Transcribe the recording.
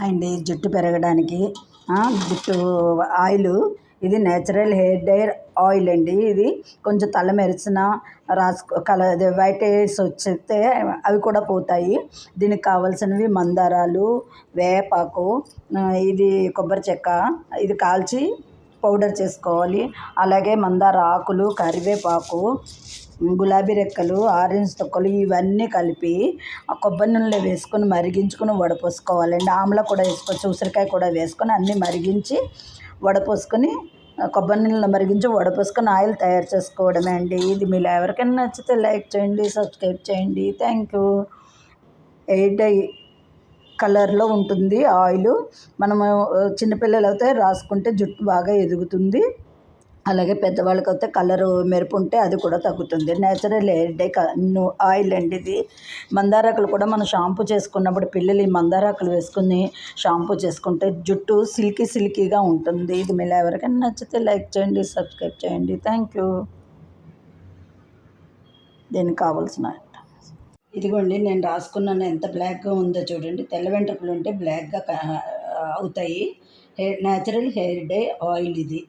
అండి జుట్టు పెరగడానికి జుట్టు ఆయిల్ ఇది నేచురల్ హెయిర్ డైర్ ఆయిల్ అండి. ఇది కొంచెం తల మెరిసిన కలర్ వైట్ హెయిర్స్ వచ్చేస్తే అవి కూడా పోతాయి. దీనికి కావాల్సినవి మందారాలు, వేపాకు, ఇది కొబ్బరి చెక్క, ఇది కాల్చి పౌడర్ చేసుకోవాలి. అలాగే మందార ఆకులు, కరివేపాకు, గులాబీ రెక్కలు, ఆరెంజ్ తొక్కలు ఇవన్నీ కలిపి ఆ కొబ్బరి నూనెలో వేసుకొని మరిగించుకొని వడపోసుకోవాలండి. ఆమ్లా కూడా వేసుకోవచ్చు, ఉసిరికాయ కూడా వేసుకొని అన్నీ మరిగించి వడపోసుకొని కొబ్బరి నూనెలో మరిగించి వడపోసుకొని ఆయిల్ తయారు చేసుకోవడమే అండి. ఇది మీరు ఎవరికైనా నచ్చితే లైక్ చేయండి, సబ్స్క్రైబ్ చేయండి. Thank you. ఎయిర్ డై కలర్లో ఉంటుంది ఆయిల్. మనము చిన్నపిల్లలు అయితే రాసుకుంటే జుట్టు బాగా ఎదుగుతుంది. అలాగే పెద్దవాళ్ళకి అయితే కలరు మెరుపు ఉంటే అది కూడా తగ్గుతుంది. నేచురల్ హెయిర్ డై ఆయిల్ అండి ఇది. మందారాకులు కూడా మనం షాంపూ చేసుకున్నప్పుడు పిల్లలు ఈ మందారాకులు వేసుకుని షాంపూ చేసుకుంటే జుట్టు సిల్కీగా ఉంటుంది. ఇది మీరు ఎవరికైనా నచ్చితే లైక్ చేయండి, సబ్స్క్రైబ్ చేయండి. Thank you. దీనికి కావాల్సిన ఇదిగోండి, నేను రాసుకున్నాను. ఎంత బ్లాక్గా ఉందో చూడండి. తెల్ల వెంట్రుకలు ఉంటే బ్లాక్గా అవుతాయి. నేచురల్ హెయిర్ డై ఆయిల్ ఇది.